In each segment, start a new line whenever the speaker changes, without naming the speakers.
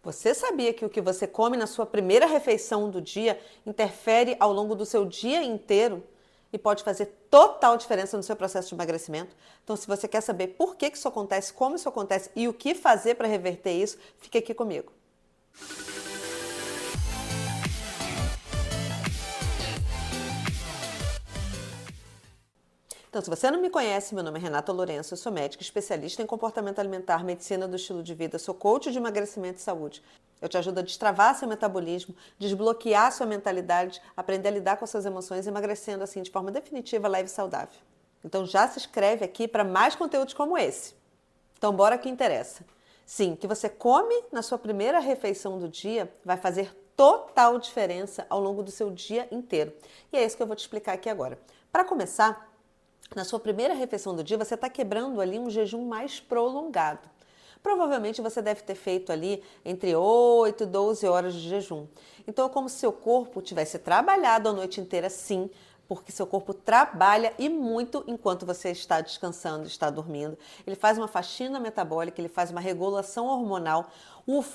Você sabia que o que você come na sua primeira refeição do dia interfere ao longo do seu dia inteiro e pode fazer total diferença no seu processo de emagrecimento? Então, se você quer saber por que isso acontece, como isso acontece e o que fazer para reverter isso, fique aqui comigo. Então, se você não me conhece, meu nome é Renata Lourenço, eu sou médica especialista em comportamento alimentar, medicina do estilo de vida, sou coach de emagrecimento e saúde. Eu te ajudo a destravar seu metabolismo, desbloquear sua mentalidade, aprender a lidar com as suas emoções, emagrecendo assim de forma definitiva, leve e saudável. Então já se inscreve aqui para mais conteúdos como esse. Então bora que interessa. Sim, o que você come na sua primeira refeição do dia vai fazer total diferença ao longo do seu dia inteiro. E é isso que eu vou te explicar aqui agora. Para começar, na sua primeira refeição do dia, você está quebrando ali um jejum mais prolongado. Provavelmente você deve ter feito ali entre 8 e 12 horas de jejum. Então é como se seu corpo tivesse trabalhado a noite inteira, sim, porque seu corpo trabalha e muito enquanto você está descansando, está dormindo. Ele faz uma faxina metabólica, ele faz uma regulação hormonal,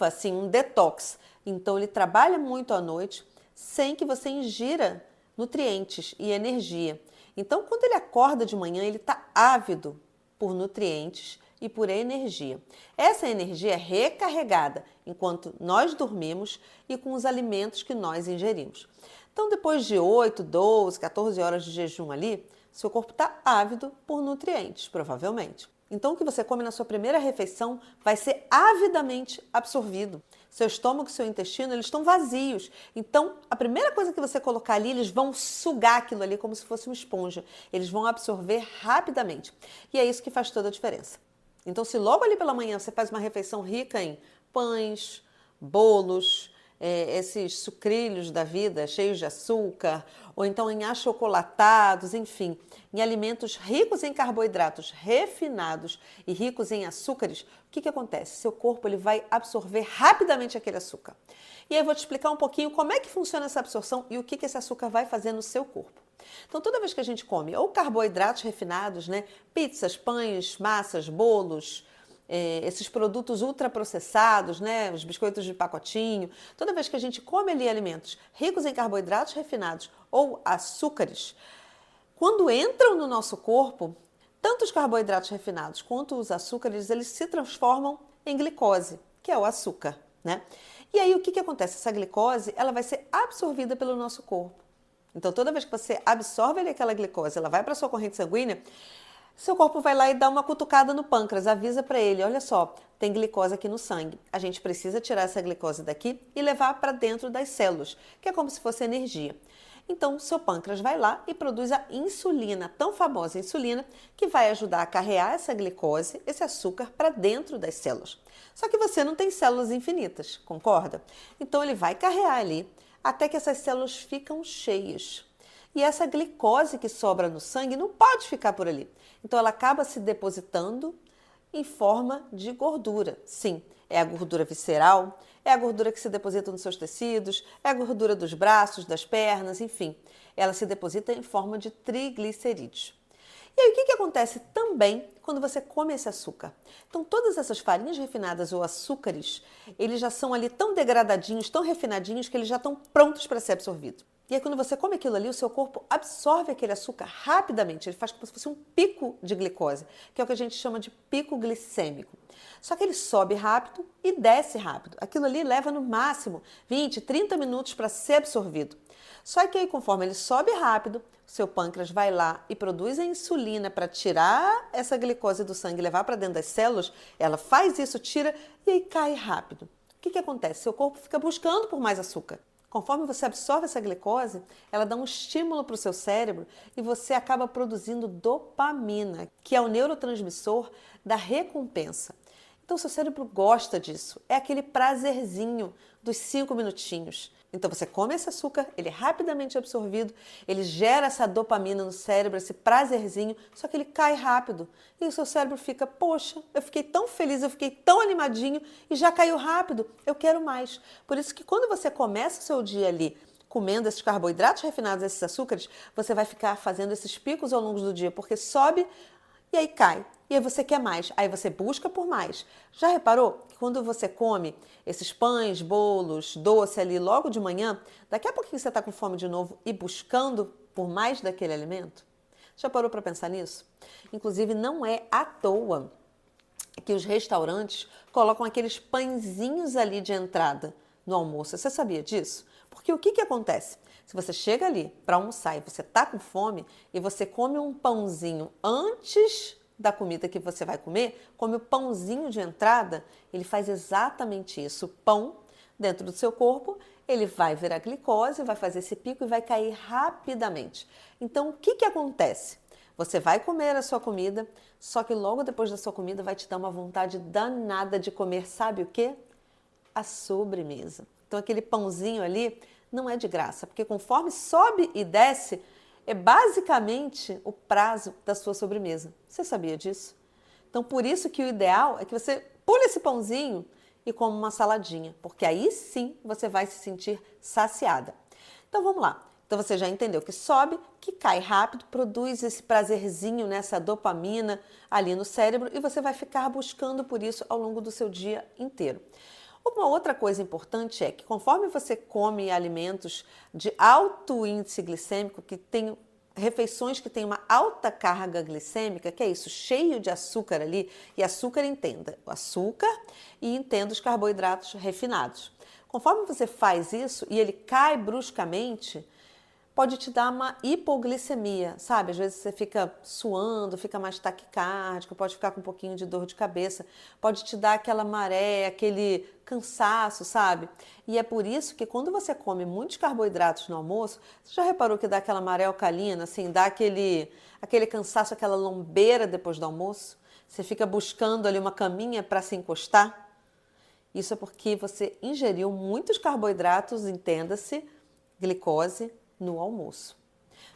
assim, um detox. Então ele trabalha muito à noite sem que você ingira nutrientes e energia. Então, quando ele acorda de manhã, ele está ávido por nutrientes e por energia. Essa energia é recarregada enquanto nós dormimos e com os alimentos que nós ingerimos. Então, depois de 8, 12, 14 horas de jejum ali, seu corpo está ávido por nutrientes, provavelmente. Então, o que você come na sua primeira refeição vai ser avidamente absorvido. Seu estômago e seu intestino, eles estão vazios. Então, a primeira coisa que você colocar ali, eles vão sugar aquilo ali como se fosse uma esponja. Eles vão absorver rapidamente. E é isso que faz toda a diferença. Então, se logo ali pela manhã você faz uma refeição rica em pães, bolos, esses sucrilhos da vida, cheios de açúcar, ou então em achocolatados, enfim, em alimentos ricos em carboidratos refinados e ricos em açúcares, o que acontece? Seu corpo ele vai absorver rapidamente aquele açúcar. E aí eu vou te explicar um pouquinho como é que funciona essa absorção e o que esse açúcar vai fazer no seu corpo. Então, toda vez que a gente come ou carboidratos refinados, né, pizzas, pães, massas, bolos, esses produtos ultraprocessados, né, os biscoitos de pacotinho, toda vez que a gente come ali alimentos ricos em carboidratos refinados ou açúcares, quando entram no nosso corpo, tanto os carboidratos refinados quanto os açúcares, eles se transformam em glicose, que é o açúcar, né? E aí o que acontece? Essa glicose, ela vai ser absorvida pelo nosso corpo. Então, toda vez que você absorve ali aquela glicose, ela vai para a sua corrente sanguínea, seu corpo vai lá e dá uma cutucada no pâncreas, avisa para ele, olha só, tem glicose aqui no sangue. A gente precisa tirar essa glicose daqui e levar para dentro das células, que é como se fosse energia. Então, seu pâncreas vai lá e produz a insulina, a tão famosa insulina, que vai ajudar a carrear essa glicose, esse açúcar, para dentro das células. Só que você não tem células infinitas, concorda? Então, ele vai carrear ali até que essas células ficam cheias. E essa glicose que sobra no sangue não pode ficar por ali. Então ela acaba se depositando em forma de gordura. Sim, é a gordura visceral, é a gordura que se deposita nos seus tecidos, é a gordura dos braços, das pernas, enfim. Ela se deposita em forma de triglicerídeos. E aí o que acontece também quando você come esse açúcar? Então todas essas farinhas refinadas ou açúcares, eles já são ali tão degradadinhos, tão refinadinhos que eles já estão prontos para ser absorvidos. E aí quando você come aquilo ali, o seu corpo absorve aquele açúcar rapidamente, ele faz como se fosse um pico de glicose, que é o que a gente chama de pico glicêmico. Só que ele sobe rápido e desce rápido. Aquilo ali leva no máximo 20, 30 minutos para ser absorvido. Só que aí conforme ele sobe rápido, o seu pâncreas vai lá e produz a insulina para tirar essa glicose do sangue e levar para dentro das células, ela faz isso, tira e aí cai rápido. O que acontece? Seu corpo fica buscando por mais açúcar. Conforme você absorve essa glicose, ela dá um estímulo para o seu cérebro e você acaba produzindo dopamina, que é o neurotransmissor da recompensa. Então, seu cérebro gosta disso. É aquele prazerzinho dos 5 minutinhos. Então, você come esse açúcar, ele é rapidamente absorvido, ele gera essa dopamina no cérebro, esse prazerzinho, só que ele cai rápido. E o seu cérebro fica, poxa, eu fiquei tão feliz, eu fiquei tão animadinho e já caiu rápido, eu quero mais. Por isso que quando você começa o seu dia ali comendo esses carboidratos refinados, esses açúcares, você vai ficar fazendo esses picos ao longo do dia, porque sobe E aí cai. E aí você quer mais. Aí você busca por mais. Já reparou que quando você come esses pães, bolos, doce ali logo de manhã, daqui a pouquinho você está com fome de novo e buscando por mais daquele alimento? Já parou para pensar nisso? Inclusive, não é à toa que os restaurantes colocam aqueles pãezinhos ali de entrada no almoço. Você sabia disso? Porque o que acontece? Se você chega ali para almoçar e você está com fome e você come um pãozinho antes da comida que você vai comer, come o pãozinho de entrada, ele faz exatamente isso. O pão dentro do seu corpo, ele vai virar glicose, vai fazer esse pico e vai cair rapidamente. Então, o que acontece? Você vai comer a sua comida, só que logo depois da sua comida vai te dar uma vontade danada de comer, sabe o quê? A sobremesa. Então, aquele pãozinho ali não é de graça, porque conforme sobe e desce, é basicamente o prazo da sua sobremesa. Você sabia disso? Então, por isso que o ideal é que você pule esse pãozinho e coma uma saladinha, porque aí sim você vai se sentir saciada. Então, vamos lá. Então, você já entendeu que sobe, que cai rápido, produz esse prazerzinho, nessa dopamina ali no cérebro e você vai ficar buscando por isso ao longo do seu dia inteiro. Uma outra coisa importante é que conforme você come alimentos de alto índice glicêmico, que tem refeições que têm uma alta carga glicêmica, que é isso, cheio de açúcar ali, e açúcar entenda o açúcar e entenda os carboidratos refinados. Conforme você faz isso e ele cai bruscamente, pode te dar uma hipoglicemia, sabe? Às vezes você fica suando, fica mais taquicárdico, pode ficar com um pouquinho de dor de cabeça, pode te dar aquela maré, aquele cansaço, sabe? E é por isso que quando você come muitos carboidratos no almoço, você já reparou que dá aquela maré alcalina, assim, dá aquele cansaço, aquela lombeira depois do almoço? Você fica buscando ali uma caminha para se encostar? Isso é porque você ingeriu muitos carboidratos, entenda-se, glicose, no almoço.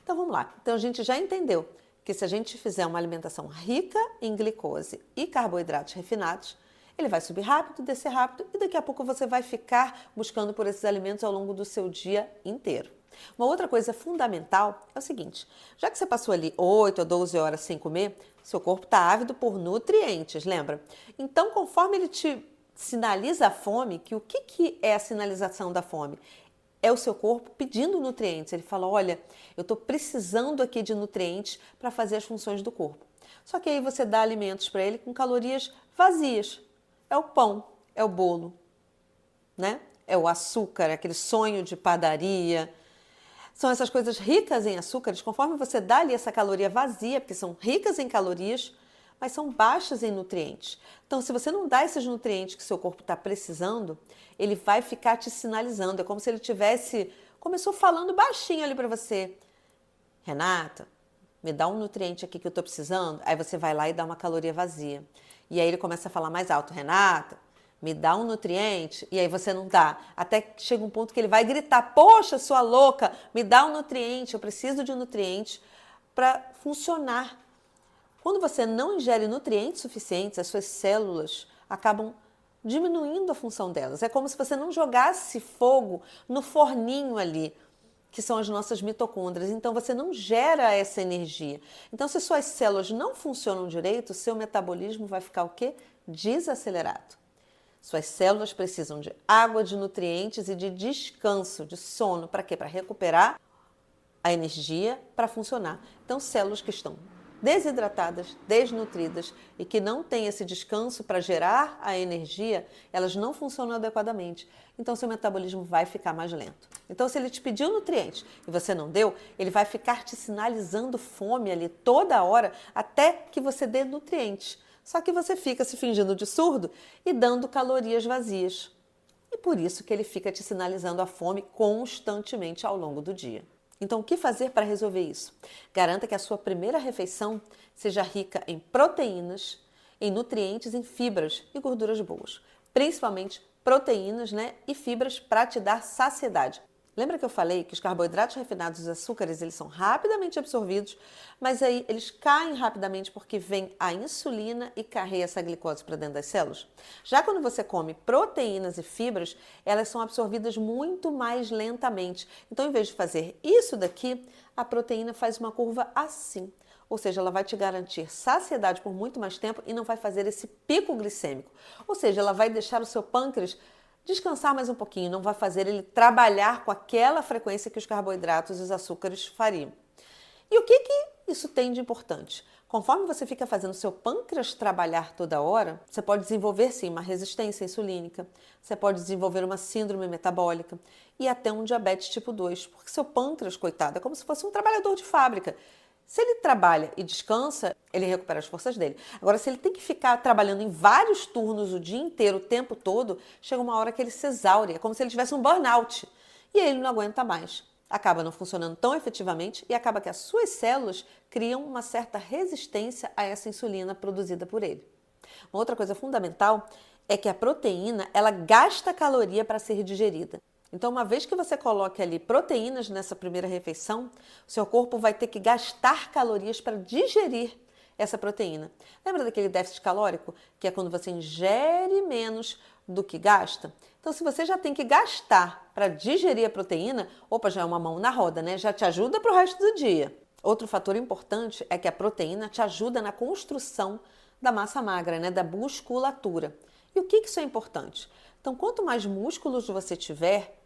Então vamos lá. Então a gente já entendeu que se a gente fizer uma alimentação rica em glicose e carboidratos refinados, ele vai subir rápido, descer rápido e daqui a pouco você vai ficar buscando por esses alimentos ao longo do seu dia inteiro. Uma outra coisa fundamental é o seguinte, já que você passou ali 8 a 12 horas sem comer, seu corpo está ávido por nutrientes, lembra? Então, conforme ele te sinaliza a fome, que o que é a sinalização da fome? É o seu corpo pedindo nutrientes. Ele fala, olha, eu estou precisando aqui de nutrientes para fazer as funções do corpo. Só que aí você dá alimentos para ele com calorias vazias. É o pão, é o bolo, né? É o açúcar, é aquele sonho de padaria. São essas coisas ricas em açúcares, conforme você dá ali essa caloria vazia, porque são ricas em calorias, mas são baixas em nutrientes. Então, se você não dá esses nutrientes que seu corpo está precisando, ele vai ficar te sinalizando. É como se ele começou falando baixinho ali para você. Renata, me dá um nutriente aqui que eu estou precisando. Aí você vai lá e dá uma caloria vazia. E aí ele começa a falar mais alto. Renata, me dá um nutriente. E aí você não dá. Até que chega um ponto que ele vai gritar, poxa, sua louca, me dá um nutriente. Eu preciso de um nutriente para funcionar. Quando você não ingere nutrientes suficientes, as suas células acabam diminuindo a função delas. É como se você não jogasse fogo no forninho ali, que são as nossas mitocôndrias. Então, você não gera essa energia. Então, se suas células não funcionam direito, seu metabolismo vai ficar o quê? Desacelerado. Suas células precisam de água, de nutrientes e de descanso, de sono. Para quê? Para recuperar a energia para funcionar. Então, células que estão desidratadas, desnutridas e que não têm esse descanso para gerar a energia, elas não funcionam adequadamente. Então, seu metabolismo vai ficar mais lento. Então, se ele te pediu nutrientes e você não deu, ele vai ficar te sinalizando fome ali toda hora até que você dê nutrientes. Só que você fica se fingindo de surdo e dando calorias vazias. E por isso que ele fica te sinalizando a fome constantemente ao longo do dia. Então, o que fazer para resolver isso? Garanta que a sua primeira refeição seja rica em proteínas, em nutrientes, em fibras e gorduras boas. Principalmente proteínas, né, e fibras para te dar saciedade. Lembra que eu falei que os carboidratos refinados e os açúcares, eles são rapidamente absorvidos, mas aí eles caem rapidamente porque vem a insulina e carrega essa glicose para dentro das células? Já quando você come proteínas e fibras, elas são absorvidas muito mais lentamente. Então, em vez de fazer isso daqui, a proteína faz uma curva assim. ou seja, ela vai te garantir saciedade por muito mais tempo e não vai fazer esse pico glicêmico. Ou seja, ela vai deixar o seu pâncreas descansar mais um pouquinho, não vai fazer ele trabalhar com aquela frequência que os carboidratos e os açúcares fariam. E o que isso tem de importante? Conforme você fica fazendo seu pâncreas trabalhar toda hora, você pode desenvolver sim uma resistência insulínica, você pode desenvolver uma síndrome metabólica e até um diabetes tipo 2, porque seu pâncreas, coitado, é como se fosse um trabalhador de fábrica. Se ele trabalha e descansa, ele recupera as forças dele. Agora, se ele tem que ficar trabalhando em vários turnos o dia inteiro, o tempo todo, chega uma hora que ele se exaure, é como se ele tivesse um burnout e ele não aguenta mais. Acaba não funcionando tão efetivamente e acaba que as suas células criam uma certa resistência a essa insulina produzida por ele. Uma outra coisa fundamental é que a proteína, ela gasta caloria para ser digerida. Então, uma vez que você coloque ali proteínas nessa primeira refeição, o seu corpo vai ter que gastar calorias para digerir essa proteína. Lembra daquele déficit calórico? Que é quando você ingere menos do que gasta? Então, se você já tem que gastar para digerir a proteína, opa, já é uma mão na roda, né? Já te ajuda para o resto do dia. Outro fator importante é que a proteína te ajuda na construção da massa magra, né? Da musculatura. E o que isso é importante? Então, quanto mais músculos você tiver,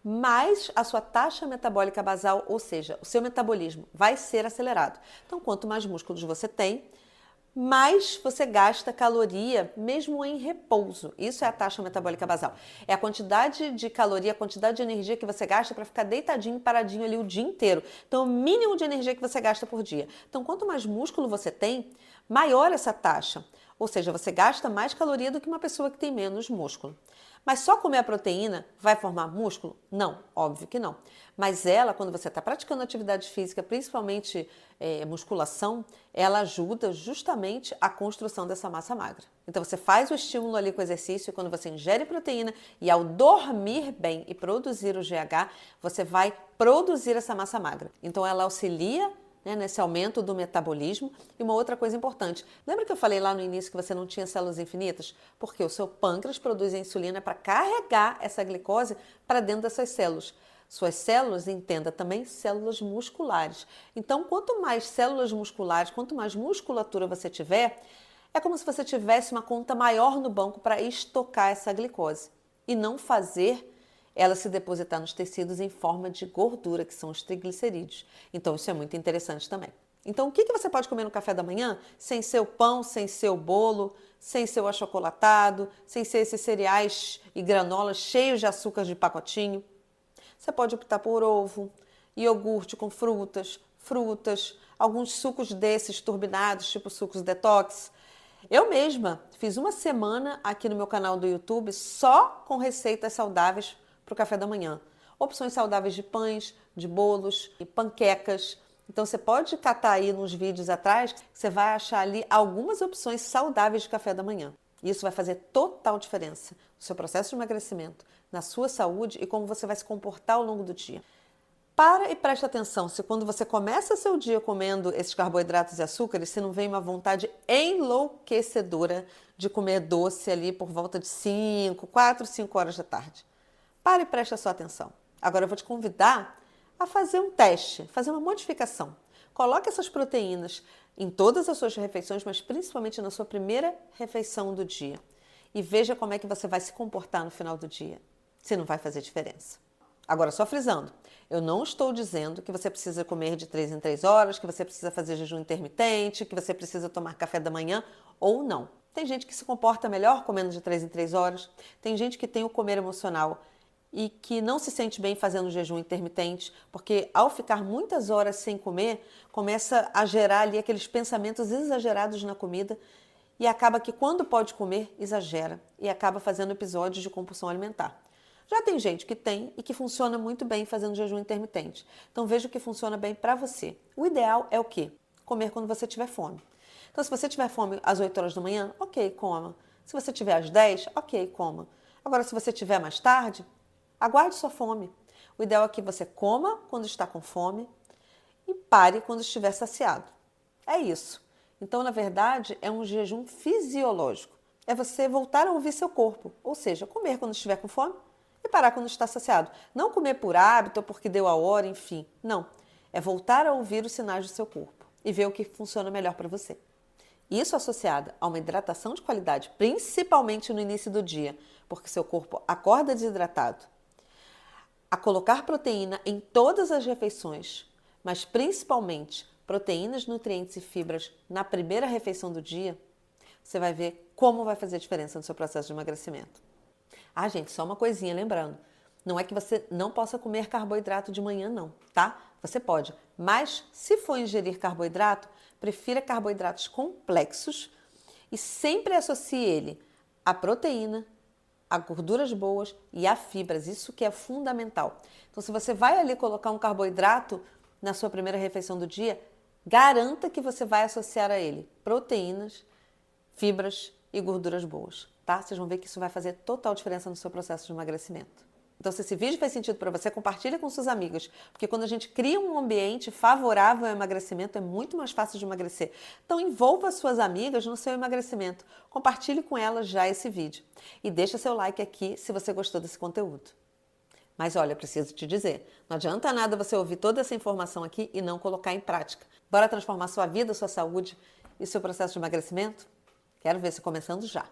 mais a sua taxa metabólica basal, ou seja, o seu metabolismo vai ser acelerado. Então, quanto mais músculos você tem, mais você gasta caloria mesmo em repouso. Isso é a taxa metabólica basal. É a quantidade de caloria, a quantidade de energia que você gasta para ficar deitadinho, paradinho ali o dia inteiro. Então, o mínimo de energia que você gasta por dia. Então, quanto mais músculo você tem, maior essa taxa. Ou seja, você gasta mais caloria do que uma pessoa que tem menos músculo. Mas só comer a proteína vai formar músculo? Não, óbvio que não. Mas ela, quando você está praticando atividade física, principalmente musculação, ela ajuda justamente a construção dessa massa magra. Então você faz o estímulo ali com o exercício, quando você ingere proteína e ao dormir bem e produzir o GH, você vai produzir essa massa magra. Então ela auxilia nesse aumento do metabolismo. E uma outra coisa importante, lembra que eu falei lá no início que você não tinha células infinitas? Porque o seu pâncreas produz a insulina para carregar essa glicose para dentro dessas células. Suas células, entenda também, células musculares. Então, quanto mais células musculares, quanto mais musculatura você tiver, é como se você tivesse uma conta maior no banco para estocar essa glicose e não fazer ela se depositar nos tecidos em forma de gordura, que são os triglicerídeos. Então, isso é muito interessante também. Então, o que você pode comer no café da manhã sem ser o pão, sem ser o bolo, sem ser o achocolatado, sem ser esses cereais e granolas cheios de açúcar de pacotinho? Você pode optar por ovo, iogurte com frutas, alguns sucos desses turbinados, tipo sucos detox. Eu mesma fiz uma semana aqui no meu canal do YouTube só com receitas saudáveis para o café da manhã. Opções saudáveis de pães, de bolos e panquecas. Então você pode catar aí nos vídeos atrás, você vai achar ali algumas opções saudáveis de café da manhã. Isso vai fazer total diferença no seu processo de emagrecimento, na sua saúde e como você vai se comportar ao longo do dia. Para e preste atenção, se quando você começa seu dia comendo esses carboidratos e açúcares, você não vem uma vontade enlouquecedora de comer doce ali por volta de 4, 5 horas da tarde. Para e preste a sua atenção. Agora eu vou te convidar a fazer um teste, fazer uma modificação. Coloque essas proteínas em todas as suas refeições, mas principalmente na sua primeira refeição do dia. E veja como é que você vai se comportar no final do dia. Se não vai fazer diferença. Agora, só frisando, eu não estou dizendo que você precisa comer de 3 em 3 horas, que você precisa fazer jejum intermitente, que você precisa tomar café da manhã ou não. Tem gente que se comporta melhor comendo de 3 em 3 horas, tem gente que tem o comer emocional e que não se sente bem fazendo jejum intermitente, porque ao ficar muitas horas sem comer, começa a gerar ali aqueles pensamentos exagerados na comida e acaba que quando pode comer, exagera e acaba fazendo episódios de compulsão alimentar. Já tem gente que tem e que funciona muito bem fazendo jejum intermitente. Então veja o que funciona bem para você. O ideal é o quê? Comer quando você tiver fome. Então se você tiver fome às 8 horas da manhã, ok, coma. Se você tiver às 10, ok, coma. Agora se você tiver mais tarde, aguarde sua fome. O ideal é que você coma quando está com fome e pare quando estiver saciado. É isso. Então, na verdade, é um jejum fisiológico. É você voltar a ouvir seu corpo, ou seja, comer quando estiver com fome e parar quando está saciado. Não comer por hábito ou porque deu a hora, enfim. Não. É voltar a ouvir os sinais do seu corpo. e ver o que funciona melhor para você. Isso associado a uma hidratação de qualidade, principalmente no início do dia, porque seu corpo acorda desidratado, a colocar proteína em todas as refeições, mas principalmente proteínas, nutrientes e fibras na primeira refeição do dia, você vai ver como vai fazer diferença no seu processo de emagrecimento. Ah, gente, só uma coisinha, lembrando, não é que você não possa comer carboidrato de manhã, não, tá? Você pode, mas se for ingerir carboidrato, prefira carboidratos complexos e sempre associe ele à proteína, a gorduras boas e a fibras, isso que é fundamental. Então, se você vai ali colocar um carboidrato na sua primeira refeição do dia, garanta que você vai associar a ele proteínas, fibras e gorduras boas, tá? Vocês vão ver que isso vai fazer total diferença no seu processo de emagrecimento. Então, se esse vídeo faz sentido para você, compartilhe com seus amigos, porque quando a gente cria um ambiente favorável ao emagrecimento, é muito mais fácil de emagrecer. Então, envolva suas amigas no seu emagrecimento. Compartilhe com elas já esse vídeo. E deixa seu like aqui se você gostou desse conteúdo. Mas olha, eu preciso te dizer, não adianta nada você ouvir toda essa informação aqui e não colocar em prática. Bora transformar sua vida, sua saúde e seu processo de emagrecimento? Quero ver você começando já.